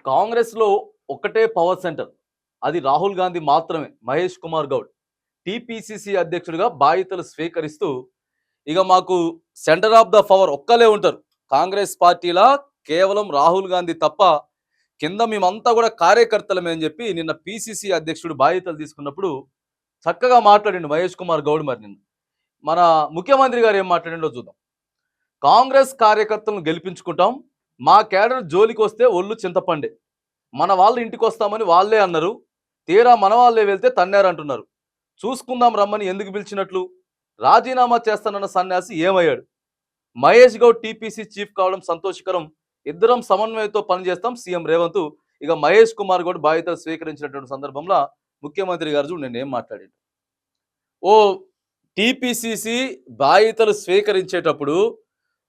కాంగ్రెస్‌లో ఒక్కటే power centre. అది రాహుల్ గాంధీ మాత్రమే. మహేష్ కుమార్ గౌడ్ టీపీసీసీ అధ్యక్షుడిగా బాధ్యతలు స్వీకరిస్తూ, ఇక మాకు సెంటర్ ఆఫ్ ద పవర్ ఒక్కలే ఉంటారు. కాంగ్రెస్ పార్టీలా కేవలం రాహుల్ గాంధీ తప్ప, కింద మేమంతా కూడా కార్యకర్తలమే అని చెప్పి నిన్న పీసీసీ అధ్యక్షుడు బాధ్యతలు తీసుకున్నప్పుడు చక్కగా మాట్లాడిండు మహేష్ కుమార్ గౌడ్. మరి నిన్న మన ముఖ్యమంత్రి గారు ఏం మాట్లాడిండో చూద్దాం. కాంగ్రెస్ కార్యకర్తలను గెలిపించుకుంటాం. మా కేడర్ జోలికి వస్తే ఒళ్ళు చింతపండే. మన వాళ్ళు ఇంటికి వస్తామని వాళ్ళే అన్నారు. తీరా మన వాళ్ళే వెళ్తే తన్నారంటున్నారు. చూసుకుందాం రమ్మని ఎందుకు పిలిచినట్లు? రాజీనామా చేస్తానన్న సన్యాసి ఏమయ్యాడు? మహేష్ గౌడ్ టీపీసీ చీఫ్ కావడం సంతోషకరం. ఇద్దరం సమన్వయంతో పనిచేస్తాం సీఎం రేవంత్. ఇక మహేష్ కుమార్ గౌడ్ బాధ్యతలు స్వీకరించినటువంటి సందర్భంలో ముఖ్యమంత్రి గారు చూడు నేను ఏం మాట్లాడాడు. ఓ టీపీసీసీ బాధ్యతలు స్వీకరించేటప్పుడు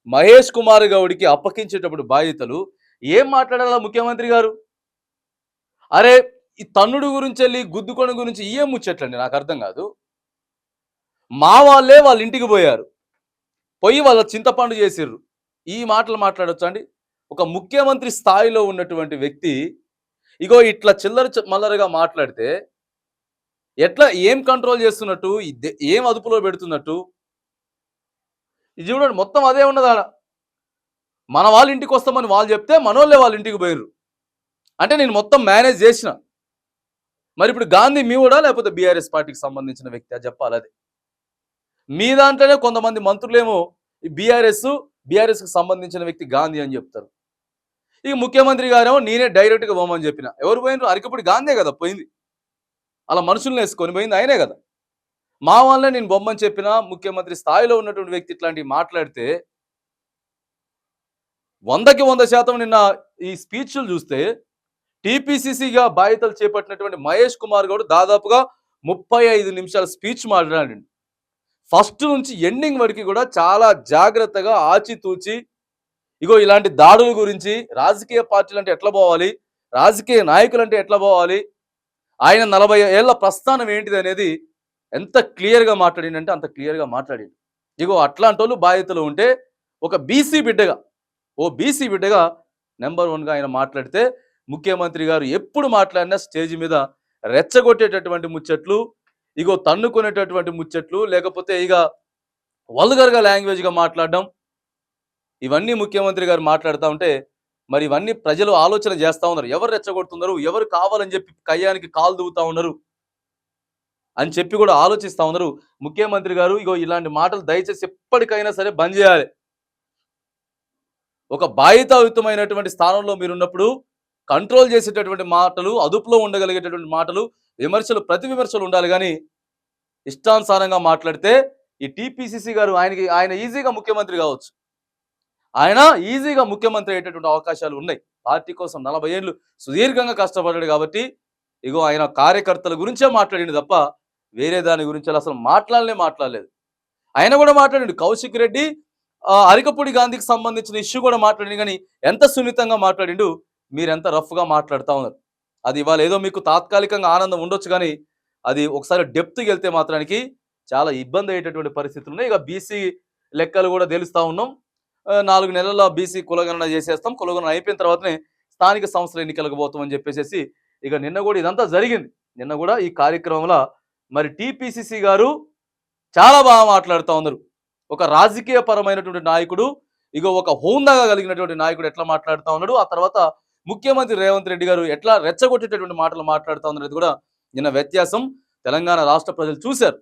మహేష్ కుమార్ గౌడ్కి అప్పగించేటప్పుడు బాధ్యతలు ఏం మాట్లాడాలా ముఖ్యమంత్రి గారు? అరే ఈ తన్నుడు గురించి వెళ్ళి గుద్దుకొని గురించి ఏం ముచ్చట్లండి నాకు అర్థం కాదు. మా వాళ్ళే వాళ్ళ ఇంటికి పోయారు, పోయి వాళ్ళ చింతపండు చేసిర్రు. ఈ మాటలు మాట్లాడొచ్చు అండి? ఒక ముఖ్యమంత్రి స్థాయిలో ఉన్నటువంటి వ్యక్తి ఇగో ఇట్లా చిల్లర మల్లరగా మాట్లాడితే ఎట్లా, ఏం కంట్రోల్ చేస్తున్నట్టు, ఏం అదుపులో పెడుతున్నట్టు? ఇది చూడండి, మొత్తం అదే ఉన్నది ఆడ. మన వాళ్ళ ఇంటికి వస్తామని వాళ్ళు చెప్తే మనోళ్ళే వాళ్ళ ఇంటికి పోయిర్రు. అంటే నేను మొత్తం మేనేజ్ చేసిన. మరి ఇప్పుడు గాంధీ మీ కూడా లేకపోతే బీఆర్ఎస్ పార్టీకి సంబంధించిన వ్యక్తి అది చెప్పాలి. అది మీ దాంట్లోనే కొంతమంది మంత్రులేమో ఈ బీఆర్ఎస్కి సంబంధించిన వ్యక్తి గాంధీ అని చెప్తారు. ఇక ముఖ్యమంత్రి గారేమో నేనే డైరెక్ట్గా పోమని చెప్పిన. ఎవరు పోయినారు? అరికప్పుడు గాంధీ కదా పోయింది. అలా మనుషులను వేసుకొని పోయింది ఆయనే కదా. మా వాళ్ళే నేను బొమ్మని చెప్పిన. ముఖ్యమంత్రి స్థాయిలో ఉన్నటువంటి వ్యక్తి ఇట్లాంటివి మాట్లాడితే 100కి 100% నిన్న ఈ స్పీచ్లు చూస్తే టీపీసీసీగా బాధ్యతలు చేపట్టినటువంటి మహేష్ కుమార్ గౌడ్ దాదాపుగా 35 నిమిషాల స్పీచ్ మాట్లాడండి. ఫస్ట్ నుంచి ఎండింగ్ వరకు కూడా చాలా జాగ్రత్తగా ఆచితూచి ఇగో ఇలాంటి దాడుల గురించి, రాజకీయ పార్టీలు అంటే ఎట్లా పోవాలి, రాజకీయ నాయకులు అంటే ఎట్లా పోవాలి, ఆయన 40 ఏళ్ల ప్రస్థానం ఏంటిది అనేది ఎంత క్లియర్గా మాట్లాడిందంటే అంత క్లియర్గా మాట్లాడింది. ఇగో అట్లాంటి వాళ్ళు బాధ్యతలు ఉంటే ఒక బీసీ బిడ్డగా నెంబర్ 1గా ఆయన మాట్లాడితే, ముఖ్యమంత్రి గారు ఎప్పుడు మాట్లాడినా స్టేజ్ మీద రెచ్చగొట్టేటటువంటి ముచ్చట్లు, ఇగో తన్నుకునేటటువంటి ముచ్చట్లు, లేకపోతే ఇక వల్గర్గా లాంగ్వేజ్గా మాట్లాడడం, ఇవన్నీ ముఖ్యమంత్రి గారు మాట్లాడుతూ ఉంటే మరి ఇవన్నీ ప్రజలు ఆలోచన చేస్తూ ఉన్నారు. ఎవరు రెచ్చగొడుతున్నారు, ఎవరు కావాలని చెప్పి కయ్యానికి కాలు దువ్వుతా ఉన్నారు అని చెప్పి కూడా ఆలోచిస్తూ ఉన్నారు. ముఖ్యమంత్రి గారు ఇగో ఇలాంటి మాటలు దయచేసి ఎప్పటికైనా సరే బంద్ చేయాలి. ఒక బాధ్యతాయుతమైనటువంటి స్థానంలో మీరున్నప్పుడు కంట్రోల్ చేసేటటువంటి మాటలు, అదుపులో ఉండగలిగేటటువంటి మాటలు, ప్రతి విమర్శలు ఉండాలి. కానీ ఇష్టానుసారంగా మాట్లాడితే ఈ టీపీసీసీ గారు ఆయన ఈజీగా ముఖ్యమంత్రి కావచ్చు. ఆయన ఈజీగా ముఖ్యమంత్రి అయ్యేటటువంటి అవకాశాలు ఉన్నాయి. పార్టీ కోసం 40 ఏళ్ళు సుదీర్ఘంగా కష్టపడ్డాడు కాబట్టి ఇగో ఆయన కార్యకర్తల గురించే మాట్లాడింది తప్ప వేరే దాని గురించి అసలు మాట్లాడలేదు. ఆయన కూడా మాట్లాడిండు. కౌశిక్ రెడ్డి అరికపూడి గాంధీకి సంబంధించిన ఇష్యూ కూడా మాట్లాడింది. కానీ ఎంత సున్నితంగా మాట్లాడిండు, మీరెంత రఫ్గా మాట్లాడుతూ ఉన్నారు. అది ఇవాళ ఏదో మీకు తాత్కాలికంగా ఆనందం ఉండొచ్చు, కానీ అది ఒకసారి డెప్త్కి వెళ్తే మాత్రానికి చాలా ఇబ్బంది అయ్యేటటువంటి పరిస్థితులు ఉన్నాయి. ఇక బీసీ లెక్కలు కూడా తెలుస్తూ ఉన్నాం. 4 నెలల్లో బీసీ కులగణన చేసేస్తాం. కులగణన అయిపోయిన తర్వాతనే స్థానిక సంస్థల ఎన్నికలకు పోతామని చెప్పేసి ఇక నిన్న కూడా ఇదంతా జరిగింది. నిన్న కూడా ఈ కార్యక్రమంలో మరి టీపీసీసీ గారు చాలా బాగా మాట్లాడుతూ ఉన్నారు. ఒక రాజకీయ పరమైనటువంటి నాయకుడు, ఇగో ఒక హోందాగా కలిగినటువంటి నాయకుడు ఎట్లా మాట్లాడుతూ ఉన్నాడు, ఆ తర్వాత ముఖ్యమంత్రి రేవంత్ రెడ్డి గారు ఎట్లా రెచ్చగొట్టేటటువంటి మాటలు మాట్లాడుతూ ఉన్నది కూడా నిన్న వ్యత్యాసం తెలంగాణ రాష్ట్ర ప్రజలు చూశారు.